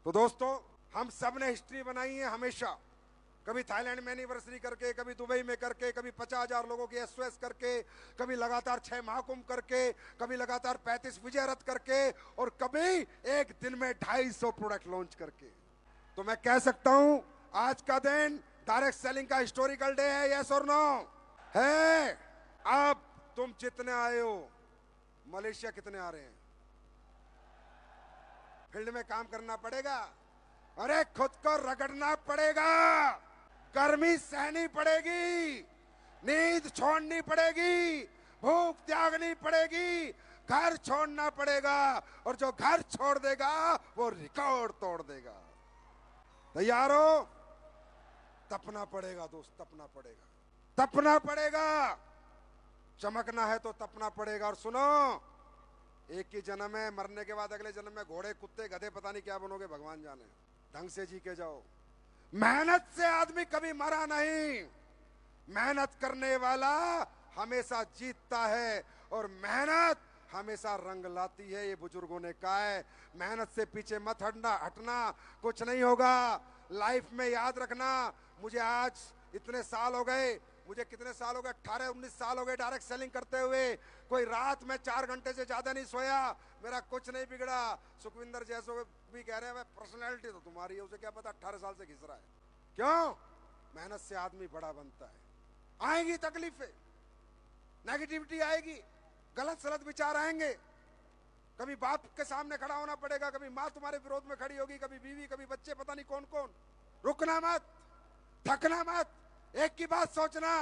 तो दोस्तों, हम सब ने हिस्ट्री बनाई है हमेशा, कभी थाईलैंड में एनिवर्सरी करके, कभी दुबई में करके, कभी 50,000 लोगों की एसओएस करके, कभी लगातार 6 महाकुंभ करके, कभी लगातार 35 विजय रथ करके, और कभी एक दिन में 250 प्रोडक्ट लॉन्च करके। तो मैं कह सकता हूं आज का दिन डायरेक्ट सेलिंग का हिस्टोरिकल डे है। यस और नो है? अब तुम जितने आए हो, मलेशिया कितने आ रहे हैं? फील्ड में काम करना पड़ेगा, अरे खुद को रगड़ना पड़ेगा, गर्मी सहनी पड़ेगी, नींद छोड़नी पड़ेगी, भूख त्यागनी पड़ेगी, घर छोड़ना पड़ेगा, और जो घर छोड़ देगा वो रिकॉर्ड तोड़ देगा। तैयार हो? तपना पड़ेगा दोस्त, तपना पड़ेगा, तपना पड़ेगा। चमकना है तो तपना पड़ेगा। और सुनो, एक ही जन्म है, मरने के बाद अगले जन्म में घोड़े, कुत्ते, गधे, पता नहीं क्या बनोगे, भगवान जाने। ढंग से जी के जाओ। मेहनत से आदमी कभी मरा नहीं, मेहनत करने वाला हमेशा जीतता है, और मेहनत हमेशा रंग लाती है, ये बुजुर्गों ने कहा है। मेहनत से पीछे मत हटना, कुछ नहीं होगा लाइफ में। याद रखना, मुझे आज इतने साल हो गए, मुझे कितने साल हो गए, 18-19 साल हो गए डायरेक्ट सेलिंग करते हुए। कोई रात में 4 घंटे से ज्यादा नहीं सोया, मेरा कुछ नहीं बिगड़ा। सुखविंदर जैसो भी कह रहे हैं पर्सनैलिटी तो तुम्हारी है, उसे क्या पता 18 साल से घिस रहा है। क्यों? मेहनत से आदमी बड़ा बनता है। आएंगी तकलीफें, नेगेटिविटी आएगी, गलत सलत विचार आएंगे, कभी बाप के सामने खड़ा होना पड़ेगा, कभी माँ तुम्हारे विरोध में खड़ी होगी, कभी बीवी, कभी बच्चे, पता नहीं कौन कौन। रुकना मत, थकना मत, एक की बात सोचना,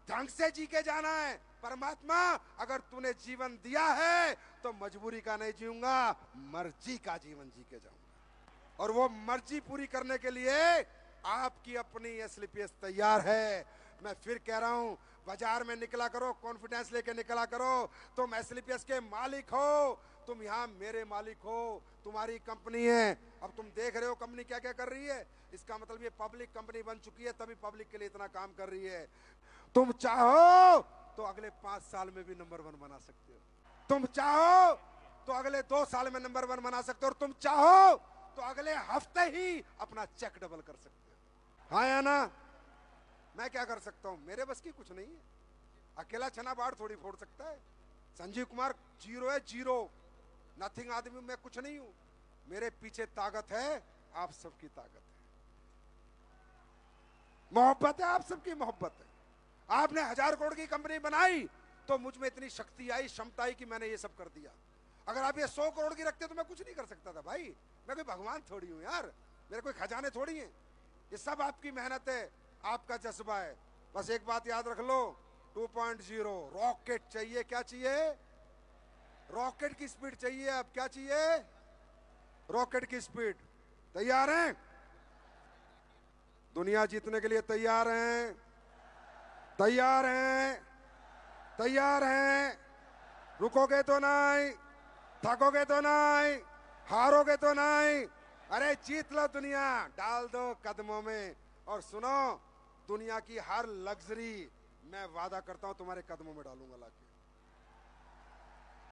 ढंग से जी के जाना है। परमात्मा, अगर तूने जीवन दिया है तो मजबूरी का नहीं जीऊंगा, मर्जी का जीवन जी के जाऊंगा। और वो मर्जी पूरी करने के लिए आपकी अपनी एसलीपीएस तैयार है। मैं फिर कह रहा हूं, बाजार में निकला करो, कॉन्फिडेंस लेके निकला करो। तुम एसलीपीएस के मालिक हो, तुम यहां मेरे मालिक हो, तुम्हारी कंपनी है। अब तुम देख रहे हो कंपनी क्या क्या कर रही है, इसका मतलब ये पब्लिक कंपनी बन चुकी है, तभी पब्लिक के लिए इतना काम कर रही है। तुम चाहो तो अगले 5 साल में भी नंबर 1 बना सकते हो, तुम चाहो तो अगले 2 साल में नंबर 1 बना सकते हो, और तुम चाहो तो अगले हफ्ते ही अपना चेक डबल कर सकते हो। हाँ या ना? मैं क्या कर सकता हूं? मेरे बस की कुछ नहीं है, अकेला छना बाढ़ थोड़ी फोड़ सकता है। संजीव कुमार जीरो है, जीरो, नथिंग आदमी, मैं कुछ नहीं हूं। मेरे पीछे ताकत है, आप सबकी ताकत है, मोहब्बत है, आप सबकी मोहब्बत है। आपने 1000 करोड़ की कंपनी बनाई तो मुझ में इतनी शक्ति आई, क्षमता आई कि मैंने ये सब कर दिया। अगर आप ये 100 करोड़ की रखते तो मैं कुछ नहीं कर सकता था भाई। मैं कोई भगवान थोड़ी हूं यार, मेरे कोई खजाने थोड़ी हैं। ये सब आपकी मेहनत है, आपका जज्बा है। बस एक बात याद रख लो, 2.0 रॉकेट चाहिए। क्या चाहिए? रॉकेट की स्पीड चाहिए। अब क्या चाहिए? रॉकेट की स्पीड। तैयार हैं? दुनिया जीतने के लिए तैयार हैं? तैयार हैं? तैयार हैं? रुकोगे तो नहीं, थकोगे तो नहीं, हारोगे तो नहीं। अरे जीत लो दुनिया, डाल दो कदमों में। और सुनो, दुनिया की हर लग्जरी मैं वादा करता हूं तुम्हारे कदमों में डालूंगा लाके।